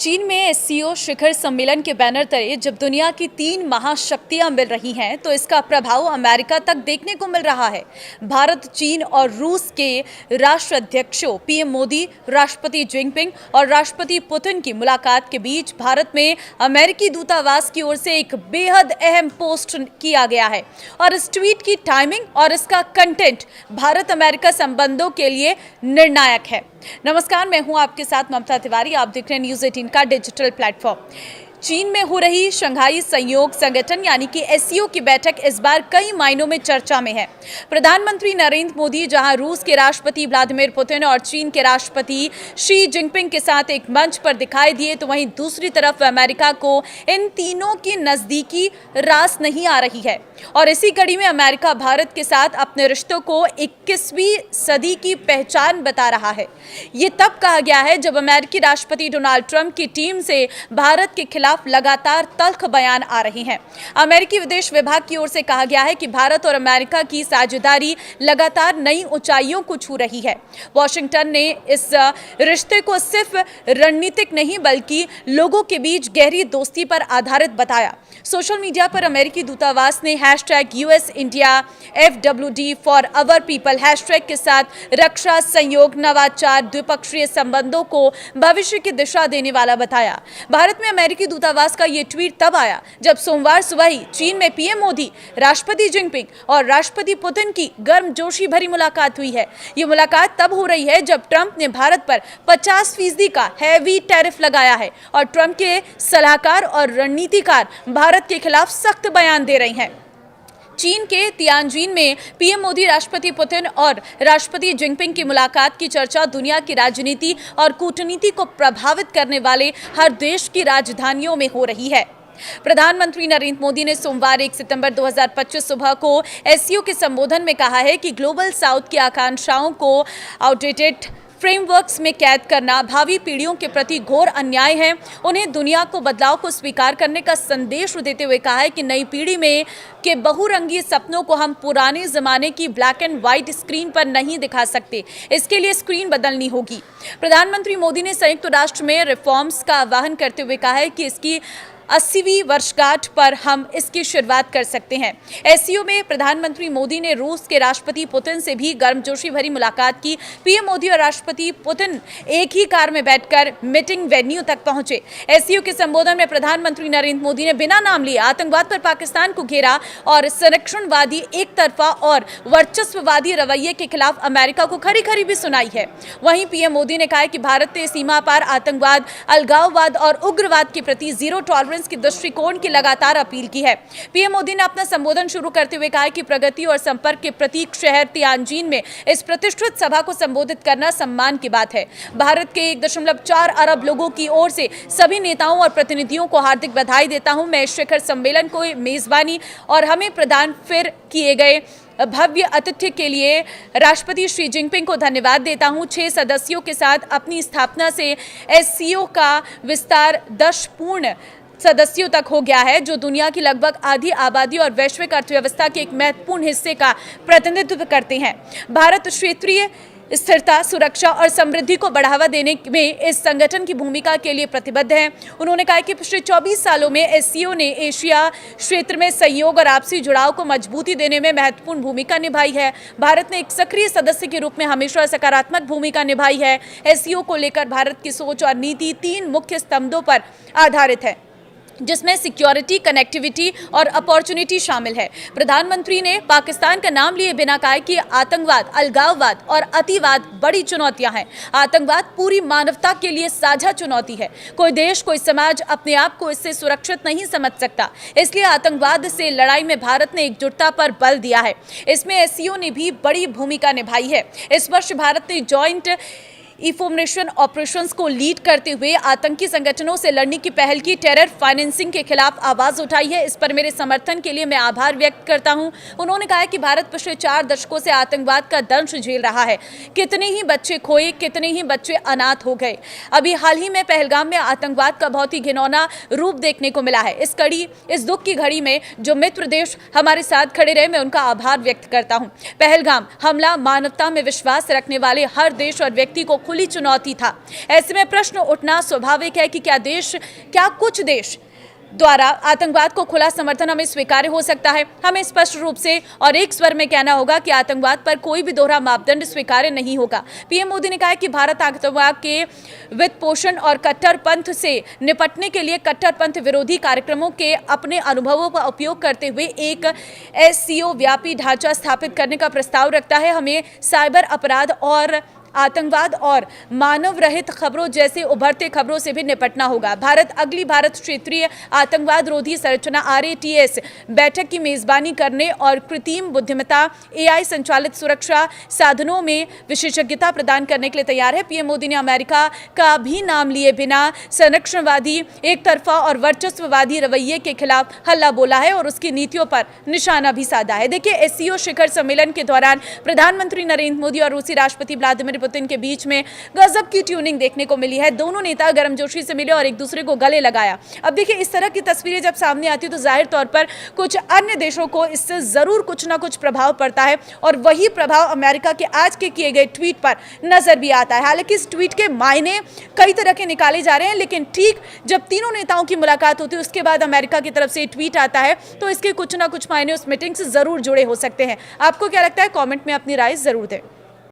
चीन में एससीओ शिखर सम्मेलन के बैनर तले जब दुनिया की 3 महाशक्तियां मिल रही हैं तो इसका प्रभाव अमेरिका तक देखने को मिल रहा है। भारत, चीन और रूस के राष्ट्राध्यक्षों पीएम मोदी, राष्ट्रपति जिनपिंग और राष्ट्रपति पुतिन की मुलाकात के बीच भारत में अमेरिकी दूतावास की ओर से एक बेहद अहम पोस्ट किया गया है और इस ट्वीट की टाइमिंग और इसका कंटेंट भारत अमेरिका संबंधों के लिए निर्णायक है। नमस्कार, मैं हूं आपके साथ ममता तिवारी। आप देख रहे हैं न्यूज़ 18 का डिजिटल प्लेटफॉर्म। चीन में हो रही शंघाई सहयोग संगठन यानी कि एससीओ की बैठक इस बार कई मायनों में चर्चा में है। प्रधानमंत्री नरेंद्र मोदी जहां रूस के राष्ट्रपति व्लादिमीर पुतिन और चीन के राष्ट्रपति शी जिनपिंग के साथ एक मंच पर दिखाई दिए, तो वहीं दूसरी तरफ अमेरिका को इन तीनों की नजदीकी रास नहीं आ रही है और इसी कड़ी में अमेरिका भारत के साथ अपने रिश्तों को 21वीं सदी की पहचान बता रहा है। ये तब कहा गया है जब अमेरिकी राष्ट्रपति डोनाल्ड ट्रंप की टीम से भारत के खिलाफ लगातार तल्ख बयान आ रहे हैं। अमेरिकी विदेश विभाग की ओर से कहा गया है कि भारत और अमेरिका की साझेदारी लगातार नई ऊंचाइयों को छू रही है। वॉशिंगटन ने इस रिश्ते को सिर्फ रणनीतिक नहीं बल्कि लोगों के बीच गहरी दोस्ती पर आधारित बताया। सोशल मीडिया पर अमेरिकी दूतावास ने #US India FWD for our people hashtag के साथ रक्षा, सहयोग, नवाचार, द्विपक्षीय संबंधों को भविष्य की दिशा देने वाला बताया। भारत में अमेरिकी दूतावास का ये ट्वीट तब आया जब सोमवार सुबह ही चीन में पीएम मोदी, राष्ट्रपति जिनपिंग और राष्ट्रपति पुतिन की गर्मजोशी भरी मुलाकात हुई है। ये मुलाकात तब हो रही है जब ट्रंप ने भारत पर 50% का हैवी टैरिफ लगाया है और ट्रंप के सलाहकार और रणनीतिकार भारत के खिलाफ सख्त बयान दे रहे हैं। चीन के तियानजिन में पीएम मोदी, राष्ट्रपति पुतिन और राष्ट्रपति जिनपिंग की मुलाकात की चर्चा दुनिया की राजनीति और कूटनीति को प्रभावित करने वाले हर देश की राजधानियों में हो रही है। प्रधानमंत्री नरेंद्र मोदी ने सोमवार 1 सितंबर 2025 सुबह को एससीओ के संबोधन में कहा है कि ग्लोबल साउथ की आकांक्षाओं को आउटडेटेड फ्रेमवर्क्स में कैद करना भावी पीढ़ियों के प्रति घोर अन्याय है। उन्हें दुनिया को बदलाव को स्वीकार करने का संदेश देते हुए कहा है कि नई पीढ़ी में के बहुरंगी सपनों को हम पुराने जमाने की ब्लैक एंड व्हाइट स्क्रीन पर नहीं दिखा सकते, इसके लिए स्क्रीन बदलनी होगी। प्रधानमंत्री मोदी ने संयुक्त राष्ट्र में रिफॉर्म्स का आह्वान करते हुए कहा है कि इसकी 80वीं वर्षगांठ पर हम इसकी शुरुआत कर सकते हैं। एससीओ में प्रधानमंत्री मोदी ने रूस के राष्ट्रपति पुतिन से भी गर्मजोशी भरी मुलाकात की। पीएम मोदी और राष्ट्रपति पुतिन एक ही कार में बैठकर मीटिंग वेन्यू तक पहुंचे। एससीओ के संबोधन में प्रधानमंत्री नरेंद्र मोदी ने बिना नाम लिए आतंकवाद पर पाकिस्तान को घेरा और संरक्षणवादी, एक तरफा और वर्चस्ववादी रवैये के खिलाफ अमेरिका को खरी खरी भी सुनाई है। वहीं पीएम मोदी ने कहा कि भारत ने सीमा पार आतंकवाद, अलगाववाद और उग्रवाद के प्रति जीरो टॉलरेंस की दृष्टिकोण की लगातार अपील की है। पीएम मोदी ने अपना संबोधन शुरू करते हुए कहा कि प्रगति और संपर्क के प्रतीक शहर तियानजिन में इस प्रतिष्ठित सभा को संबोधित करना सम्मान की बात है। भारत के 1.4 अरब लोगों की ओर से सभी नेताओं और प्रतिनिधियों को हार्दिक बधाई देता हूं। मैं इस शिखर सम्मेलन को मेजबानी और हमें प्रदान फिर किए गए भव्य आतिथ्य के लिए राष्ट्रपति शी जिनपिंग को धन्यवाद देता हूं। 6 सदस्यों के साथ अपनी स्थापना से एससीओ का विस्तार 10 पूर्ण सदस्यों तक हो गया है, जो दुनिया की लगभग आधी आबादी और वैश्विक अर्थव्यवस्था के एक महत्वपूर्ण हिस्से का प्रतिनिधित्व करते हैं। भारत क्षेत्रीय स्थिरता, सुरक्षा और समृद्धि को बढ़ावा देने में इस संगठन की भूमिका के लिए प्रतिबद्ध है। उन्होंने कहा कि पिछले 24 सालों में एससीओ ने एशिया क्षेत्र में सहयोग और आपसी जुड़ाव को मजबूती देने में महत्वपूर्ण भूमिका निभाई है। भारत ने एक सक्रिय सदस्य के रूप में हमेशा सकारात्मक भूमिका निभाई है। एससीओ को लेकर भारत की सोच और नीति 3 मुख्य स्तंभों पर आधारित है, जिसमें सिक्योरिटी, कनेक्टिविटी और अपॉर्चुनिटी शामिल है। प्रधानमंत्री ने पाकिस्तान का नाम लिए बिना कहा कि आतंकवाद, अलगाववाद और अतिवाद बड़ी चुनौतियां हैं। आतंकवाद पूरी मानवता के लिए साझा चुनौती है। कोई देश, कोई समाज अपने आप को इससे सुरक्षित नहीं समझ सकता। इसलिए आतंकवाद से लड़ाई में भारत ने एकजुटता पर बल दिया है। इसमें एससीओ ने भी बड़ी भूमिका निभाई है। इस वर्ष भारत ने जॉइंट इंफॉर्मेशन ऑपरेशंस को लीड करते हुए आतंकी संगठनों से लड़ने की पहल की। टेरर फाइनेंसिंग के खिलाफ आवाज उठाई है। इस पर मेरे समर्थन के लिए मैं आभार व्यक्त करता हूं। उन्होंने कहा कि भारत पिछले 4 दशकों से आतंकवाद का दंश झेल रहा है। कितने ही बच्चे खोए, कितने ही बच्चे अनाथ हो गए। अभी हाल ही में पहलगाम में आतंकवाद का बहुत ही घिनौना रूप देखने को मिला है। इस दुख की घड़ी में जो मित्र देश हमारे साथ खड़े रहे, मैं उनका आभार व्यक्त करता हूं। पहलगाम हमला मानवता में विश्वास रखने वाले हर देश और व्यक्ति को खुली चुनौती था। ऐसे में प्रश्न उठना स्वाभाविक है कि क्या कुछ देश द्वारा आतंकवाद को खुला समर्थन हमें स्वीकार्य हो सकता है। हमें स्पष्ट रूप से और एक स्वर में कहना होगा कि आतंकवाद पर कोई भी दोहरा मापदंड स्वीकार्य नहीं होगा। पीएम मोदी ने कहा है कि भारत आतंकवाद के वित्त पोषण और कट्टरपंथ से निपटने के लिए कट्टरपंथ विरोधी कार्यक्रमों के अपने अनुभवों का उपयोग करते हुए एक SCO व्यापी ढांचा स्थापित करने का प्रस्ताव रखता है। हमें साइबर अपराध और आतंकवाद और मानव रहित खबरों जैसे उभरते खबरों से भी निपटना होगा। अगली भारत क्षेत्रीय आतंकवाद रोधी संरचना RATS बैठक की मेजबानी करने और कृत्रिम बुद्धिमत्ता AI संचालित सुरक्षा साधनों में विशेषज्ञता प्रदान करने के लिए तैयार है। पीएम मोदी ने अमेरिका का भी नाम लिए बिना संरक्षणवादी, एक तरफा और वर्चस्ववादी रवैये के खिलाफ हल्ला बोला है और उसकी नीतियों पर निशाना भी साधा है। देखिए, SCO शिखर सम्मेलन के दौरान प्रधानमंत्री नरेंद्र मोदी और रूसी राष्ट्रपति व्लादिमीर पुतिन के बीच में गजब की ट्यूनिंग देखने को मिली है। दोनों नेता गर्मजोशी से मिले और एक दूसरे को गले लगाया। अब देखिए, इस तरह की तस्वीरें जब सामने आती है तो जाहिर तौर पर कुछ अन्य देशों को इससे जरूर कुछ ना कुछ प्रभाव पड़ता है और वही प्रभाव अमेरिका के आज के किए गए ट्वीट पर नजर भी आता है। हालांकि इस ट्वीट के मायने कई तरह के निकाले जा रहे हैं, लेकिन ठीक जब तीनों नेताओं की मुलाकात होती है उसके बाद अमेरिका की तरफ से ट्वीट आता है तो इसके कुछ ना कुछ मायने उस मीटिंग से जरूर जुड़े हो सकते हैं। आपको क्या लगता है? कॉमेंट में अपनी राय जरूर दें।